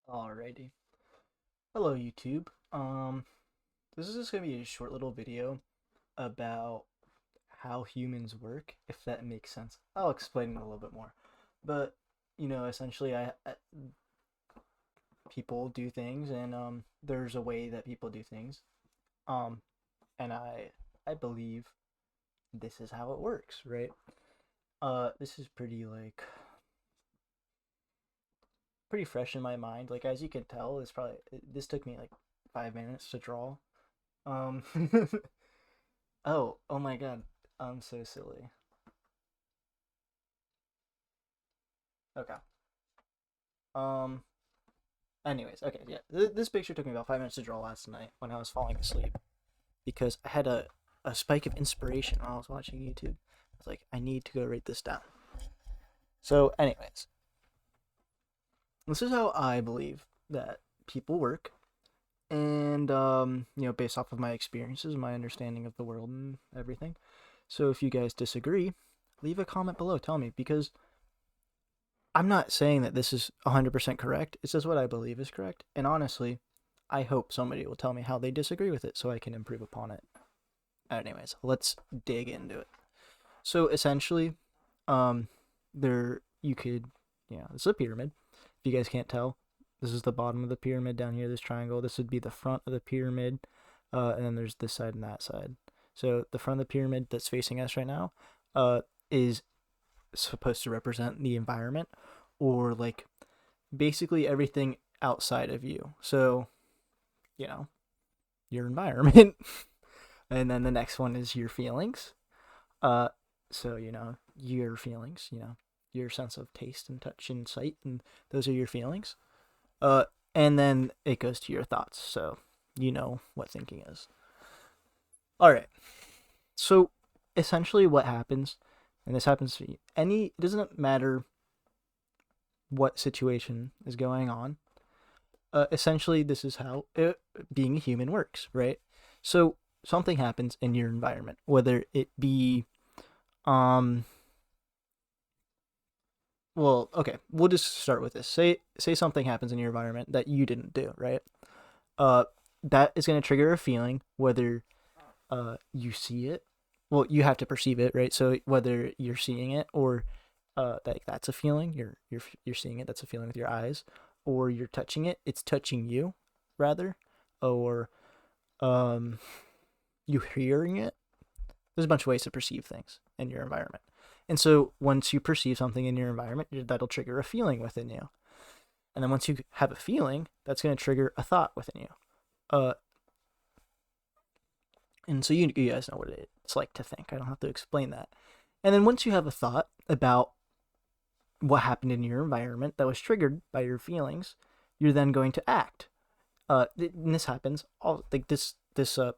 Alrighty. Hello, YouTube. This is just gonna be a short little video about how humans work, if that makes sense. I'll explain it a little bit more. But, essentially, people do things, and there's a way that people do things. Um, and I believe this is how it works, right? This is pretty fresh in my mind. Like as you can tell, this took me like 5 minutes to draw. Um, oh my God, I'm so silly. Okay. Um. Anyways, okay, yeah. This picture took me about 5 minutes to draw last night when I was falling asleep because I had a spike of inspiration while I was watching YouTube. I was like, I need to go write this down. So, anyways, this is how I believe that people work, and based off of my experiences, my understanding of the world and everything. So, if you guys disagree, leave a comment below. Tell me because I'm not saying that this is 100% correct. It's just what I believe is correct. And honestly, I hope somebody will tell me how they disagree with it so I can improve upon it. Anyways, let's dig into it. So essentially, um, there you could, this is a pyramid. If you guys can't tell, this is the bottom of the pyramid down here. This triangle. This would be the front of the pyramid, and then there's this side and that side. So the front of the pyramid that's facing us right now, is supposed to represent the environment, or like basically everything outside of you. So, you know, your environment. And then the next one is your feelings. Uh so, your feelings, your sense of taste and touch and sight, and those are your feelings. And then it goes to your thoughts. So, you know what thinking is. All right. So, essentially what happens, and this happens to it doesn't matter what situation is going on. Essentially, this is how being a human works, right? So something happens in your environment, whether it be, um, well, okay, we'll just start with this. Say something happens in your environment that you didn't do, right? Uh, that is going to trigger a feeling, whether you see it. Well, you have to perceive it, right? So whether you're seeing it or that's a feeling. You're seeing it. That's a feeling with your eyes, or you're touching it. It's touching you, rather, or um, you hearing it. There's a bunch of ways to perceive things in your environment, and so once you perceive something in your environment, that'll trigger a feeling within you, and then once you have a feeling, that's going to trigger a thought within you. Uh, and so you guys know what it's like to think. I don't have to explain that. And then once you have a thought about what happened in your environment that was triggered by your feelings, you're then going to act. And this happens all like this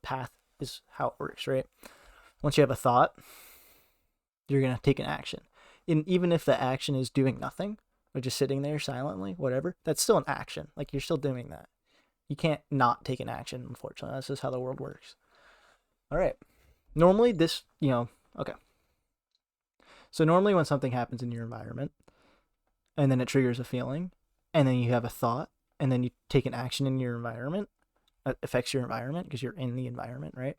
path is how it works, right? Once you have a thought, you're gonna take an action, and even if the action is doing nothing or just sitting there silently, whatever, that's still an action. Like you're still doing that. You can't not take an action. Unfortunately, that's just how the world works. All right. Normally, okay. So normally, when something happens in your environment, and then it triggers a feeling, and then you have a thought, and then you take an action in your environment, it affects your environment because you're in the environment, right?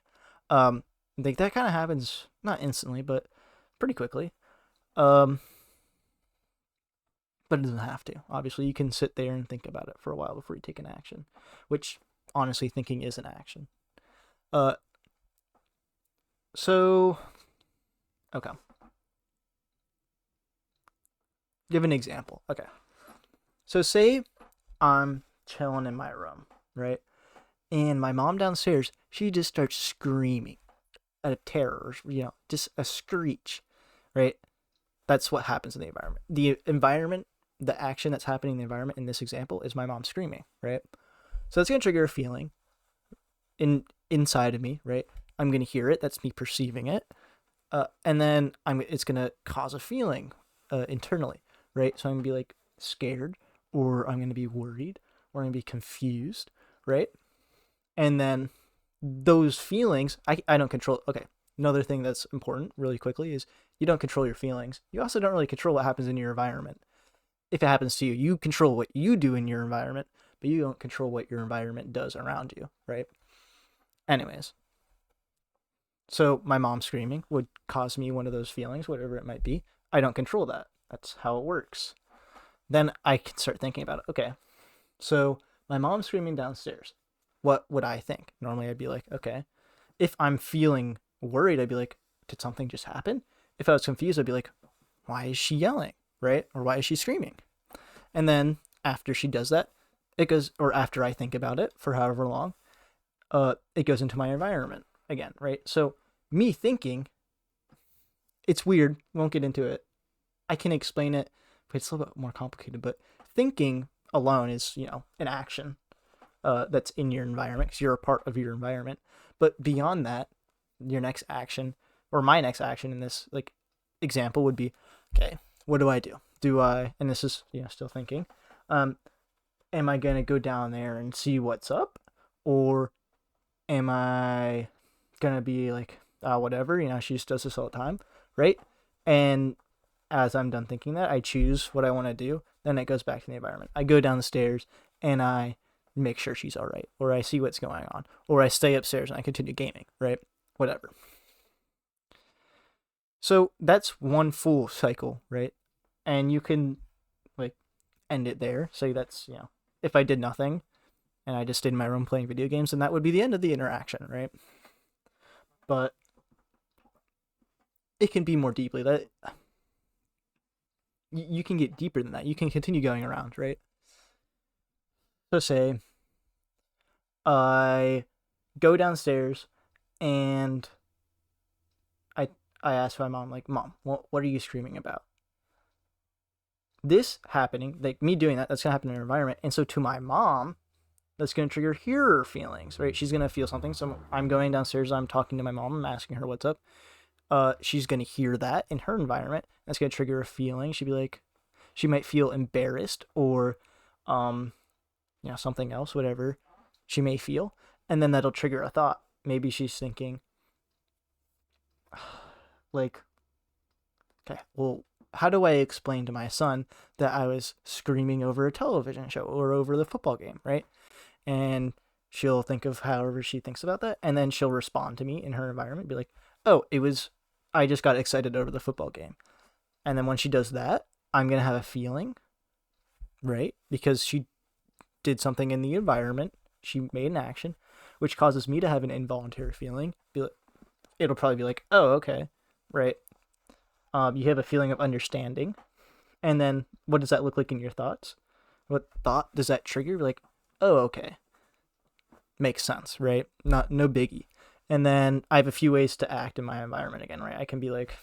I think that kind of happens not instantly, but pretty quickly. Um, but it doesn't have to. Obviously, you can sit there and think about it for a while before you take an action, which honestly, thinking is an action. Uh, so okay, give an example. Okay, so say I'm chilling in my room, right? And my mom downstairs, she just starts screaming out of terror, just a screech, right? That's what happens in the environment. The action that's happening in the environment in this example is my mom screaming, right? So that's gonna trigger a feeling inside of me, right? I'm gonna hear it. That's me perceiving it, and then it's gonna cause a feeling internally, right? So I'm gonna be like scared, or I'm gonna be worried, or I'm gonna be confused, right? And then those feelings, I don't control. Okay, another thing that's important really quickly is you don't control your feelings. You also don't really control what happens in your environment. if it happens to you, you control what you do in your environment, but you don't control what your environment does around you, right? Anyways, so my mom screaming would cause me one of those feelings, whatever it might be. I don't control that. That's how it works. Then I can start thinking about it. Okay, so my mom's screaming downstairs. What would I think? Normally I'd be like, okay. If I'm feeling worried, I'd be like, did something just happen? If I was confused, I'd be like, why is she yelling? Right? Or why is she screaming? And then after she does that, it goes, or after I think about it for however long, it goes into my environment again, right? So me thinking, it's weird. Won't get into it. I can explain it, but it's a little bit more complicated. But thinking alone is, an action that's in your environment because you're a part of your environment. But beyond that, your next action or my next action in this like example would be, okay, what do I do? Do I, and this is still thinking, am I gonna go down there and see what's up, or am I gonna be like, whatever, she just does this all the time, right? And as I'm done thinking that, I choose what I want to do. Then it goes back to the environment. I go down the stairs and I make sure she's all right, or I see what's going on, or I stay upstairs and I continue gaming, right? Whatever. So that's one full cycle, right? And you can like end it there. Say that's, if I did nothing and I just stayed in my room playing video games, then that would be the end of the interaction, right? But it can be more deeply that you can get deeper than that. You can continue going around, right? So say I go downstairs and I ask my mom, like, Mom, what are you screaming about? This happening, like me doing that, that's gonna happen in her environment. And so to my mom, that's gonna trigger her feelings, right? She's gonna feel something. So I'm going downstairs, I'm talking to my mom, I'm asking her what's up. She's gonna hear that in her environment. That's gonna trigger a feeling. She'd be like, she might feel embarrassed or, something else, whatever she may feel, and then that'll trigger a thought. Maybe she's thinking, like, okay, well, how do I explain to my son that I was screaming over a television show or over the football game, right? And she'll think of however she thinks about that, and then she'll respond to me in her environment, be like, oh, I just got excited over the football game. And then when she does that, I'm going to have a feeling, right? Because she did something in the environment. She made an action, which causes me to have an involuntary feeling. It'll probably be like, oh, okay, right? You have a feeling of understanding. And then what does that look like in your thoughts? What thought does that trigger? You're like, oh, okay. Makes sense, right? No biggie. And then I have a few ways to act in my environment again, right? I can be like,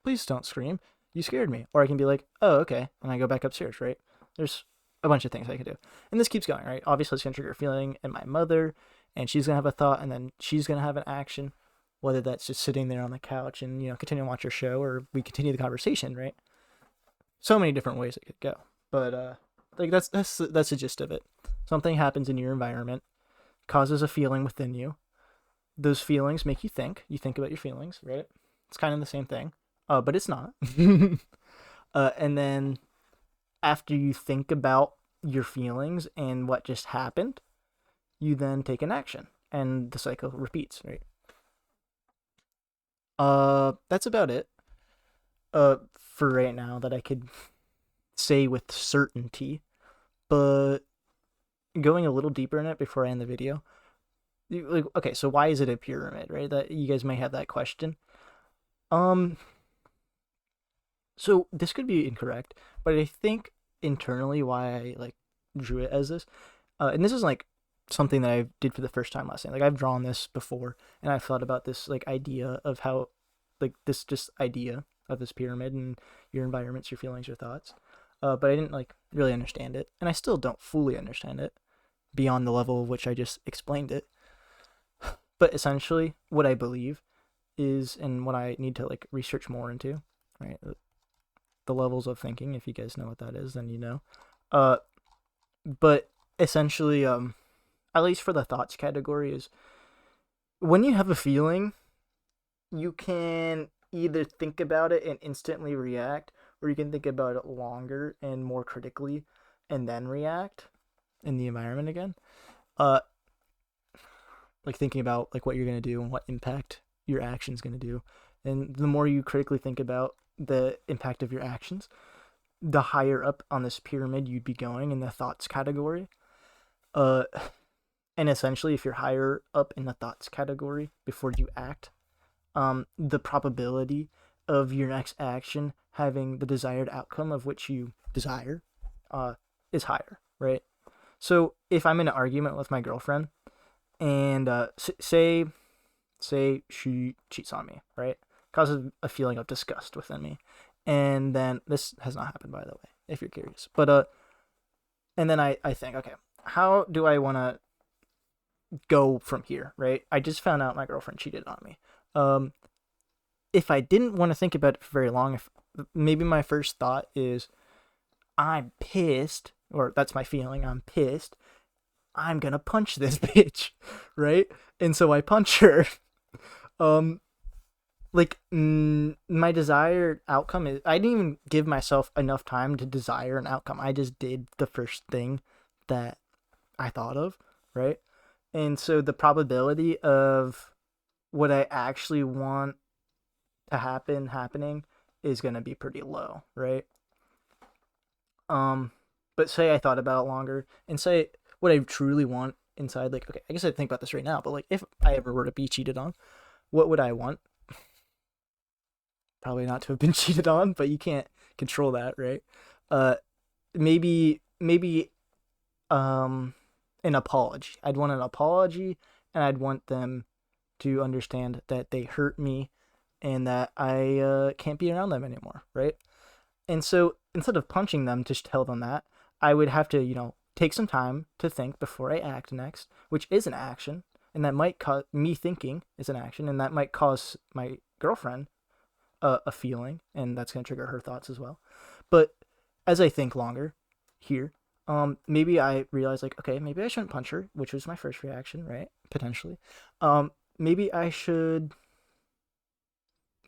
please don't scream. You scared me. Or I can be like, oh, okay. And I go back upstairs, right? There's a bunch of things I can do. And this keeps going, right? Obviously, it's going to trigger a feeling in my mother, and she's going to have a thought, and then she's going to have an action, whether that's just sitting there on the couch and, continue to watch her show, or we continue the conversation, right? So many different ways it could go. But, that's the gist of it. Something happens in your environment, causes a feeling within you. Those feelings make you think. You think about your feelings, right? It's kind of the same thing, but it's not. And then after you think about your feelings and what just happened, you then take an action, and the cycle repeats, right? That's about it. For right now that I could say with certainty, but going a little deeper in it before I end the video, like, okay, so why is it a pyramid, right? That you guys may have that question. So this could be incorrect, but I think internally why I like drew it as this, and this is like something that I did for the first time last night. Like I've drawn this before, and I've thought about this like idea of how, like this just idea of this pyramid and your environments, your feelings, your thoughts. But I didn't like really understand it, and I still don't fully understand it beyond the level of which I just explained it. But essentially, what I believe is, and what I need to like research more into, right? The levels of thinking. If you guys know what that is, then you know. But essentially, at least for the thoughts category, is when you have a feeling, you can either think about it and instantly react, where you can think about it longer and more critically and then react in the environment again. Uh like thinking about like what you're going to do and what impact your actions going to do. And the more you critically think about the impact of your actions, the higher up on this pyramid you'd be going in the thoughts category. Uh and essentially if you're higher up in the thoughts category before you act, the probability of your next action having the desired outcome of which you desire is higher, right? So if I'm in an argument with my girlfriend and say she cheats on me, right? Causes a feeling of disgust within me. And then this has not happened, by the way, if you're curious. But and then I think, okay, how do I want to go from here, right? I just found out my girlfriend cheated on me. If I didn't want to think about it for very long, if maybe my first thought is I'm pissed, or that's my feeling, I'm pissed, I'm gonna punch this bitch, right? And so I punch her. um my desired outcome is I didn't even give myself enough time to desire an outcome. I just did the first thing that I thought of, right? And so the probability of what I actually want to happening is going to be pretty low, right? But say I thought about it longer and say what I truly want inside, like, okay, I guess I think about this right now, but like if I ever were to be cheated on, what would I want? Probably not to have been cheated on, but you can't control that, right? Uh, maybe an apology. I'd want an apology, and I'd want them to understand that they hurt me and that I can't be around them anymore, right? And so instead of punching them to tell them that, I would have to, take some time to think before I act next, which is an action, and that might cause me thinking is an action, and that might cause my girlfriend a feeling, and that's going to trigger her thoughts as well. But as I think longer here, maybe I realize like, okay, maybe I shouldn't punch her, which was my first reaction, right? Potentially. Maybe I should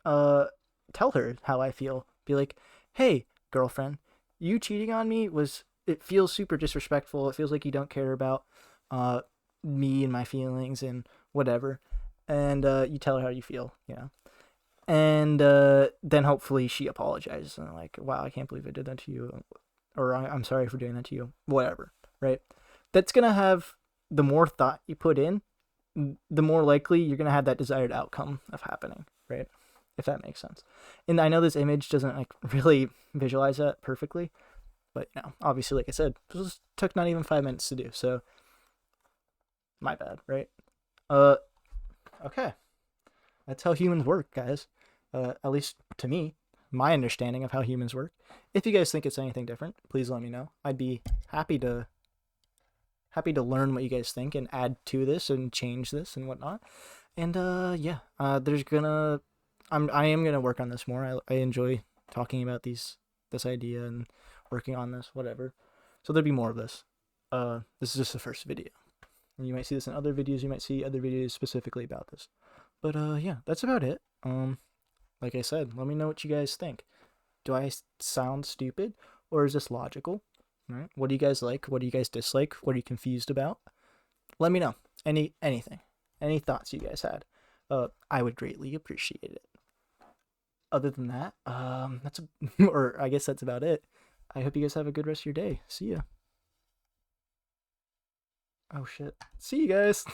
uh tell her how I feel. Be like, hey, girlfriend, you cheating on me it feels super disrespectful. It feels like you don't care about me and my feelings and whatever. And you tell her how you feel, And then hopefully she apologizes and like, wow, I can't believe I did that to you, or I'm sorry for doing that to you, whatever, right? That's gonna have, the more thought you put in, the more likely you're gonna have that desired outcome of happening, right? If that makes sense. And I know this image doesn't like really visualize that perfectly, but obviously, like I said, this took not even 5 minutes to do, so my bad, right? Okay, that's how humans work, guys. At least to me, my understanding of how humans work. If you guys think it's anything different, please let me know. I'd be happy to learn what you guys think and add to this and change this and whatnot. And yeah, I am gonna work on this more. I enjoy talking about this idea and working on this, whatever. So there'll be more of this. This is just the first video. And you might see this in other videos. You might see other videos specifically about this. But yeah, that's about it. Like I said, let me know what you guys think. Do I sound stupid, or is this logical? Right? What do you guys like? What do you guys dislike? What are you confused about? Let me know. Anything. Any thoughts you guys had. I would greatly appreciate it. Other than that, or I guess that's about it. I hope you guys have a good rest of your day. See ya. Oh shit. See you guys.